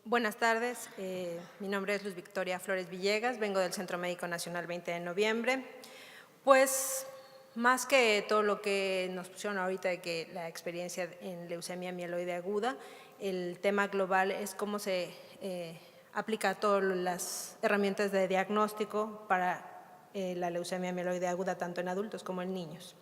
Buenas tardes, mi nombre es Luz Victoria Flores Villegas, vengo del Centro Médico Nacional 20 de noviembre. Pues más que todo lo que nos pusieron ahorita de que la experiencia en leucemia mieloide aguda, el tema global es cómo se aplica todas las herramientas de diagnóstico para la leucemia mieloide aguda tanto en adultos como en niños.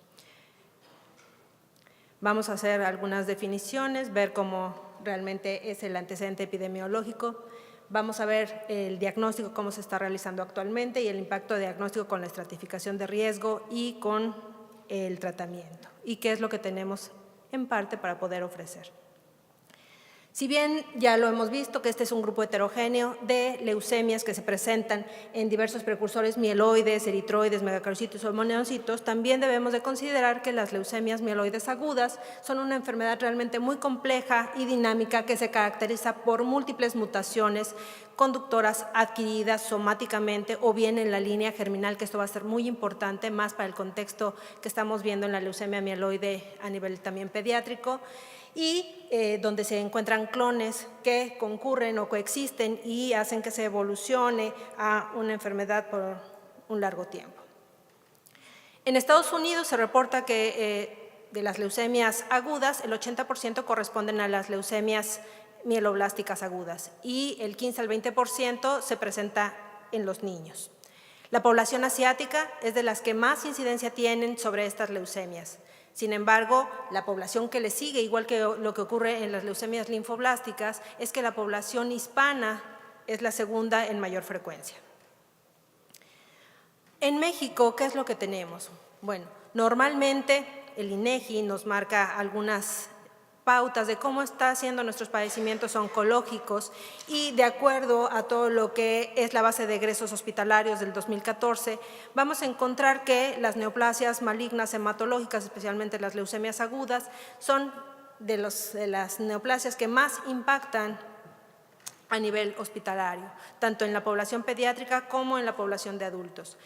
Vamos a hacer algunas definiciones, ver cómo realmente es el antecedente epidemiológico. Vamos a ver el diagnóstico, cómo se está realizando actualmente y el impacto diagnóstico con la estratificación de riesgo y con el tratamiento. Y qué es lo que tenemos en parte para poder ofrecer. Si bien ya lo hemos visto que este es un grupo heterogéneo de leucemias que se presentan en diversos precursores mieloides, eritroides, megacarocitos o monocitos, también debemos de considerar que las leucemias mieloides agudas son una enfermedad realmente muy compleja y dinámica que se caracteriza por múltiples mutaciones conductoras adquiridas somáticamente o bien en la línea germinal, que esto va a ser muy importante más para el contexto que estamos viendo en la leucemia mieloide a nivel también pediátrico, y donde se encuentran clones que concurren o coexisten y hacen que se evolucione a una enfermedad por un largo tiempo. En Estados Unidos se reporta que de las leucemias agudas, el 80% corresponden a las leucemias mieloblásticas agudas y el 15 al 20% se presenta en los niños. La población asiática es de las que más incidencia tienen sobre estas leucemias. Sin embargo, la población que le sigue, igual que lo que ocurre en las leucemias linfoblásticas, es que la población hispana es la segunda en mayor frecuencia. En México, ¿qué es lo que tenemos? Bueno, normalmente el INEGI nos marca algunas pautas de cómo están haciendo nuestros padecimientos oncológicos y de acuerdo a todo lo que es la base de egresos hospitalarios del 2014, vamos a encontrar que las neoplasias malignas hematológicas, especialmente las leucemias agudas, son de las neoplasias que más impactan a nivel hospitalario, tanto en la población pediátrica como en la población de adultos.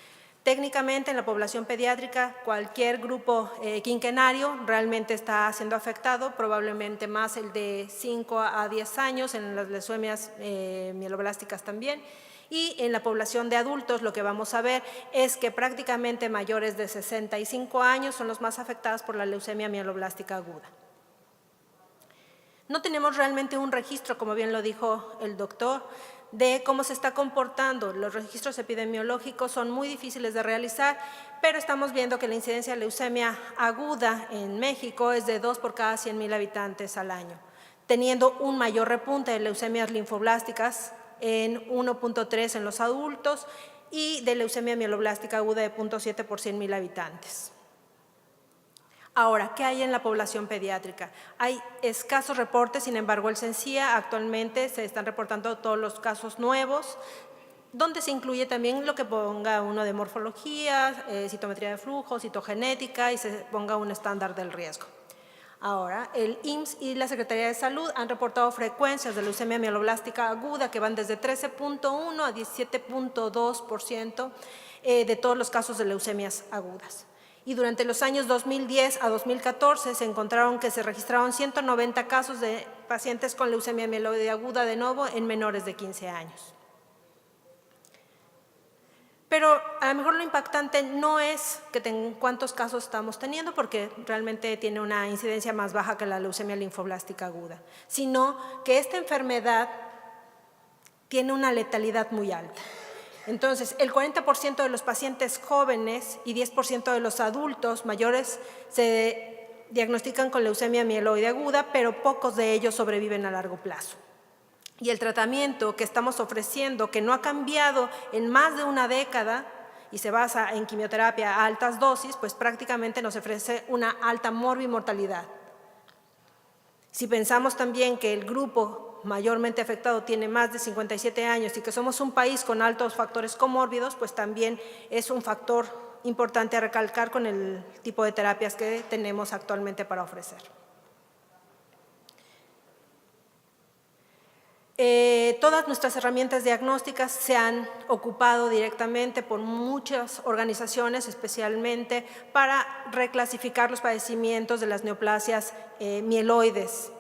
Técnicamente, en la población pediátrica, cualquier grupo quinquenario realmente está siendo afectado, probablemente más el de 5 a 10 años, en las leucemias mieloblásticas también. Y en la población de adultos lo que vamos a ver es que prácticamente mayores de 65 años son los más afectados por la leucemia mieloblástica aguda. No tenemos realmente un registro, como bien lo dijo el doctor, de cómo se está comportando. Los registros epidemiológicos son muy difíciles de realizar, pero estamos viendo que la incidencia de leucemia aguda en México es de 2 por cada 100,000 habitantes al año, teniendo un mayor repunte de leucemias linfoblásticas en 1.3 en los adultos y de leucemia mieloblástica aguda de 0.7 por 100,000 habitantes. Ahora, ¿qué hay en la población pediátrica? Hay escasos reportes, sin embargo, el CENSIA actualmente se están reportando todos los casos nuevos, donde se incluye también lo que ponga uno de morfología, citometría de flujo, citogenética y se ponga un estándar del riesgo. Ahora, el IMSS y la Secretaría de Salud han reportado frecuencias de leucemia mieloblástica aguda que van desde 13.1 a 17.2% de todos los casos de leucemias agudas. Y durante los años 2010 a 2014 se encontraron que se registraron 190 casos de pacientes con leucemia mieloide aguda de nuevo en menores de 15 años. Pero a lo mejor lo impactante no es cuántos casos estamos teniendo, porque realmente tiene una incidencia más baja que la leucemia linfoblástica aguda, sino que esta enfermedad tiene una letalidad muy alta. Entonces, el 40% de los pacientes jóvenes y 10% de los adultos mayores se diagnostican con leucemia mieloide aguda, pero pocos de ellos sobreviven a largo plazo. Y el tratamiento que estamos ofreciendo, que no ha cambiado en más de una década y se basa en quimioterapia a altas dosis, pues prácticamente nos ofrece una alta morbimortalidad. Si pensamos también que el grupo mayormente afectado tiene más de 57 años y que somos un país con altos factores comórbidos, pues también es un factor importante a recalcar con el tipo de terapias que tenemos actualmente para ofrecer. Todas nuestras herramientas diagnósticas se han ocupado directamente por muchas organizaciones, especialmente para reclasificar los padecimientos de las neoplasias mieloides.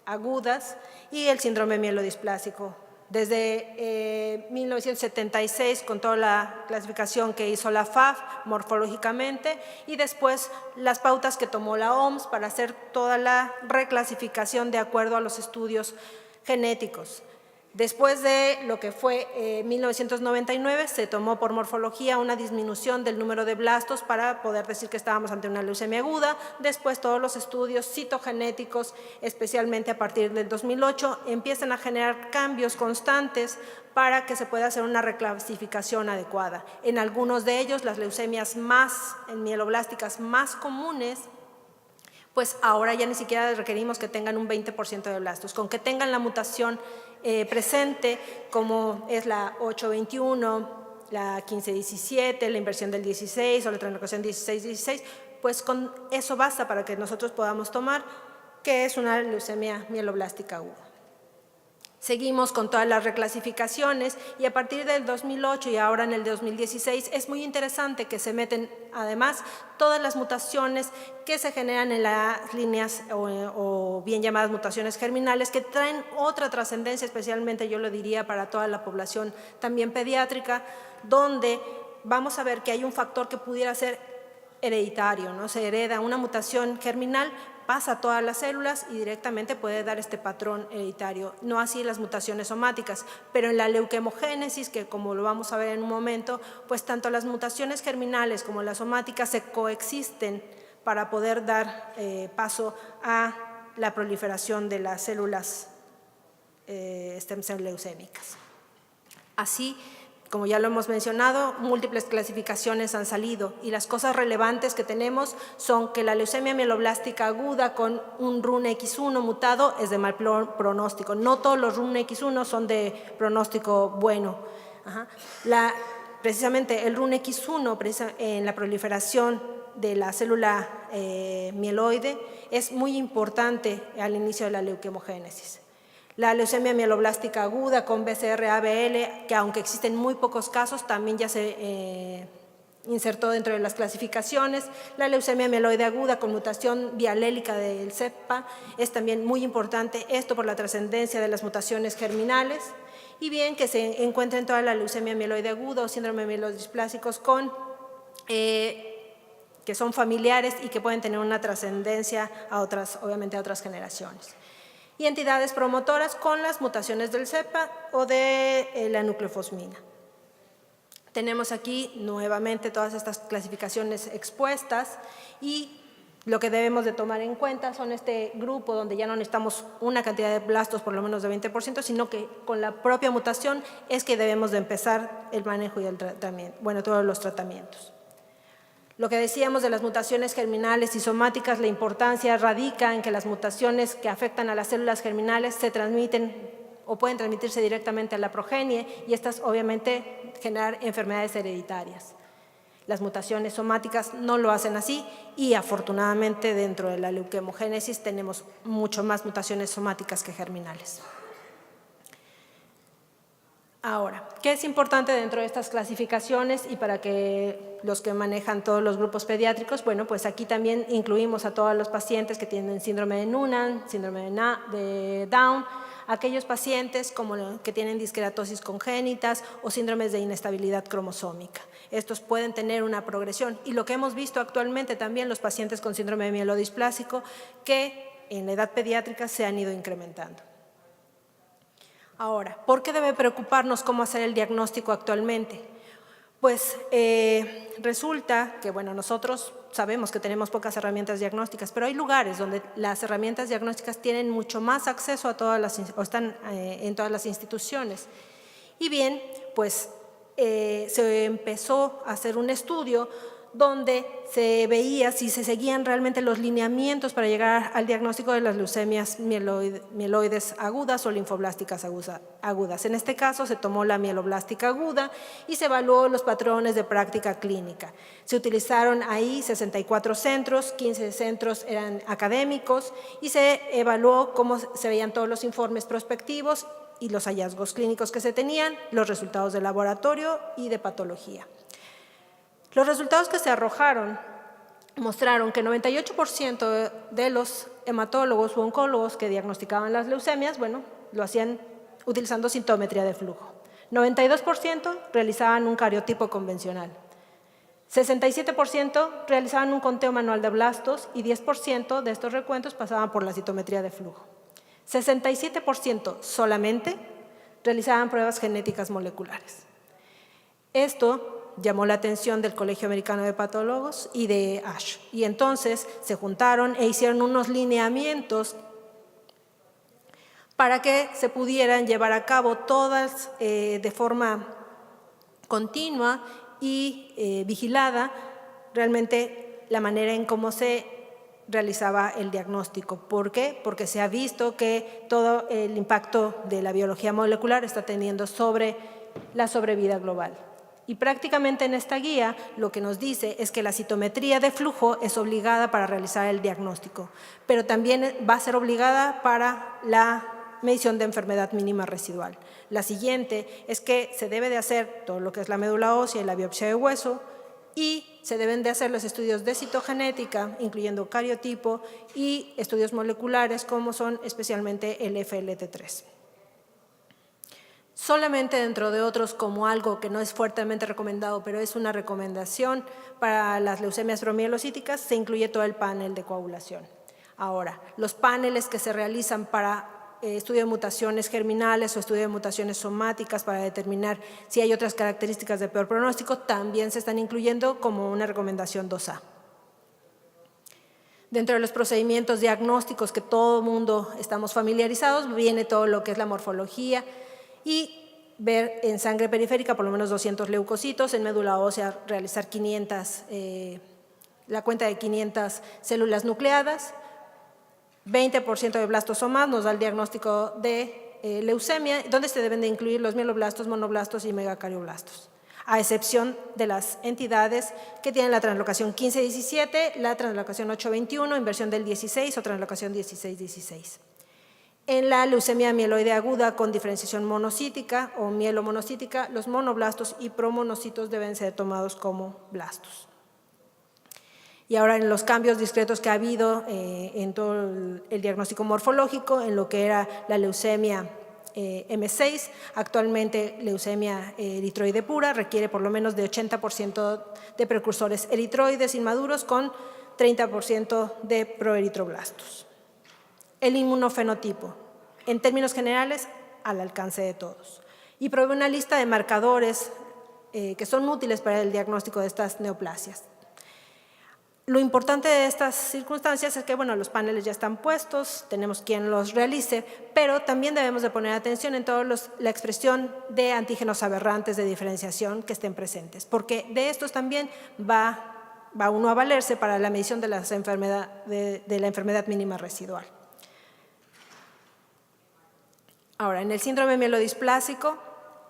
agudas y el síndrome mielodisplásico. Desde 1976, con toda la clasificación que hizo la FAF morfológicamente, y después las pautas que tomó la OMS para hacer toda la reclasificación de acuerdo a los estudios genéticos. Después de lo que fue 1999, se tomó por morfología una disminución del número de blastos para poder decir que estábamos ante una leucemia aguda. Después todos los estudios citogenéticos, especialmente a partir del 2008, empiezan a generar cambios constantes para que se pueda hacer una reclasificación adecuada. En algunos de ellos, las leucemias mieloblásticas más comunes, pues ahora ya ni siquiera requerimos que tengan un 20% de blastos, con que tengan la mutación presente, como es la 821, la 1517, la inversión del 16 o la translocación 1616, pues con eso basta para que nosotros podamos tomar que es una leucemia mieloblástica aguda. Seguimos con todas las reclasificaciones y a partir del 2008 y ahora en el 2016 es muy interesante que se meten además todas las mutaciones que se generan en las líneas o bien llamadas mutaciones germinales que traen otra trascendencia, especialmente yo lo diría para toda la población también pediátrica, donde vamos a ver que hay un factor que pudiera ser hereditario, ¿no? Se hereda una mutación germinal, pasa a todas las células y directamente puede dar este patrón hereditario, no así las mutaciones somáticas, pero en la leuquemogénesis, que como lo vamos a ver en un momento, pues tanto las mutaciones germinales como las somáticas se coexisten para poder dar paso a la proliferación de las células stem cell leucémicas. Así, como ya lo hemos mencionado, múltiples clasificaciones han salido y las cosas relevantes que tenemos son que la leucemia mieloblástica aguda con un RUNX1 mutado es de mal pronóstico. No todos los RUNX1 son de pronóstico bueno. Precisamente el RUNX1 en la proliferación de la célula mieloide es muy importante al inicio de la leuquemogénesis. La leucemia mieloblástica aguda con BCR-ABL, que aunque existen muy pocos casos, también ya se insertó dentro de las clasificaciones. La leucemia mieloide aguda con mutación bialélica del CEPA es también muy importante, esto por la trascendencia de las mutaciones germinales. Y bien que se encuentren toda la leucemia mieloide aguda o síndrome mielodisplásicos con que son familiares y que pueden tener una trascendencia obviamente a otras generaciones. Y entidades promotoras con las mutaciones del CEPA o de la nucleofosmina. Tenemos aquí nuevamente todas estas clasificaciones expuestas y lo que debemos de tomar en cuenta son este grupo donde ya no necesitamos una cantidad de blastos por lo menos de 20%, sino que con la propia mutación es que debemos de empezar el manejo y el tratamiento, bueno, todos los tratamientos. Lo que decíamos de las mutaciones germinales y somáticas, la importancia radica en que las mutaciones que afectan a las células germinales se transmiten o pueden transmitirse directamente a la progenie y estas obviamente generar enfermedades hereditarias. Las mutaciones somáticas no lo hacen así y afortunadamente dentro de la leuquemogénesis tenemos mucho más mutaciones somáticas que germinales. Ahora, ¿qué es importante dentro de estas clasificaciones y para que los que manejan todos los grupos pediátricos? Bueno, pues aquí también incluimos a todos los pacientes que tienen síndrome de Noonan, síndrome de Down, aquellos pacientes como que tienen disqueratosis congénitas o síndromes de inestabilidad cromosómica. Estos pueden tener una progresión y lo que hemos visto actualmente también los pacientes con síndrome mielodisplásico que en la edad pediátrica se han ido incrementando. Ahora, ¿por qué debe preocuparnos cómo hacer el diagnóstico actualmente? Pues resulta que, bueno, nosotros sabemos que tenemos pocas herramientas diagnósticas, pero hay lugares donde las herramientas diagnósticas tienen mucho más acceso a todas las, o están en todas las instituciones. Y bien, pues se empezó a hacer un estudio donde se veía si se seguían realmente los lineamientos para llegar al diagnóstico de las leucemias mieloides agudas o linfoblásticas agudas. En este caso se tomó la mieloblástica aguda y se evaluó los patrones de práctica clínica. Se utilizaron ahí 64 centros, 15 centros eran académicos y se evaluó cómo se veían todos los informes prospectivos y los hallazgos clínicos que se tenían, los resultados de laboratorio y de patología. Los resultados que se arrojaron mostraron que 98% de los hematólogos u oncólogos que diagnosticaban las leucemias, bueno, lo hacían utilizando sintometría de flujo. 92% realizaban un cariotipo convencional. 67% realizaban un conteo manual de blastos y 10% de estos recuentos pasaban por la citometría de flujo. 67% solamente realizaban pruebas genéticas moleculares. Esto llamó la atención del Colegio Americano de Patólogos y de ASH. Y entonces se juntaron e hicieron unos lineamientos para que se pudieran llevar a cabo todas de forma continua y vigilada realmente la manera en cómo se realizaba el diagnóstico. ¿Por qué? Porque se ha visto que todo el impacto de la biología molecular está teniendo sobre la sobrevida global. Y prácticamente en esta guía lo que nos dice es que la citometría de flujo es obligada para realizar el diagnóstico, pero también va a ser obligada para la medición de enfermedad mínima residual. La siguiente es que se debe de hacer todo lo que es la médula ósea y la biopsia de hueso y se deben de hacer los estudios de citogenética, incluyendo cariotipo y estudios moleculares como son especialmente el FLT3. Solamente dentro de otros, como algo que no es fuertemente recomendado, pero es una recomendación para las leucemias promielocíticas, se incluye todo el panel de coagulación. Ahora, los paneles que se realizan para estudio de mutaciones germinales o estudio de mutaciones somáticas para determinar si hay otras características de peor pronóstico, también se están incluyendo como una recomendación 2A. Dentro de los procedimientos diagnósticos que todo el mundo estamos familiarizados, viene todo lo que es la morfología y ver en sangre periférica por lo menos 200 leucocitos, en médula ósea realizar 500, la cuenta de 500 células nucleadas, 20% de blastosomas nos da el diagnóstico de leucemia, donde se deben de incluir los mieloblastos, monoblastos y megacarioblastos, a excepción de las entidades que tienen la translocación 15-17, la translocación 8-21, inversión del 16 o translocación 16-16. En la leucemia mieloide aguda con diferenciación monocítica o mielomonocítica, los monoblastos y promonocitos deben ser tomados como blastos. Y ahora en los cambios discretos que ha habido en todo el diagnóstico morfológico, en lo que era la leucemia M6, actualmente leucemia eritroide pura requiere por lo menos de 80% de precursores eritroides inmaduros con 30% de proeritroblastos. El inmunofenotipo, en términos generales, al alcance de todos. Y provee una lista de marcadores que son útiles para el diagnóstico de estas neoplasias. Lo importante de estas circunstancias es que, bueno, los paneles ya están puestos, tenemos quien los realice, pero también debemos de poner atención en toda la expresión de antígenos aberrantes de diferenciación que estén presentes, porque de estos también va uno a valerse para la medición de la enfermedad mínima residual. Ahora, en el síndrome mielodisplásico,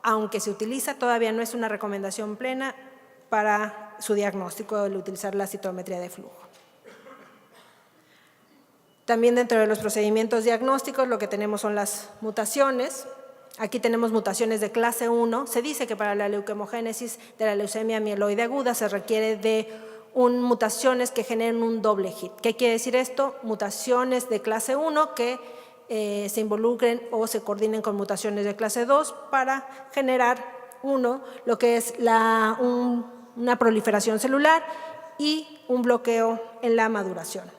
aunque se utiliza, todavía no es una recomendación plena para su diagnóstico al utilizar la citometría de flujo. También dentro de los procedimientos diagnósticos lo que tenemos son las mutaciones. Aquí tenemos mutaciones de clase 1. Se dice que para la leuquemogénesis de la leucemia mieloide aguda se requiere de mutaciones que generen un doble hit. ¿Qué quiere decir esto? Mutaciones de clase 1 que se involucren o se coordinen con mutaciones de clase 2 para generar lo que es una proliferación celular y un bloqueo en la maduración.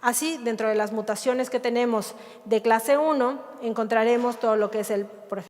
Así, dentro de las mutaciones que tenemos de clase 1, encontraremos todo lo que es por ejemplo,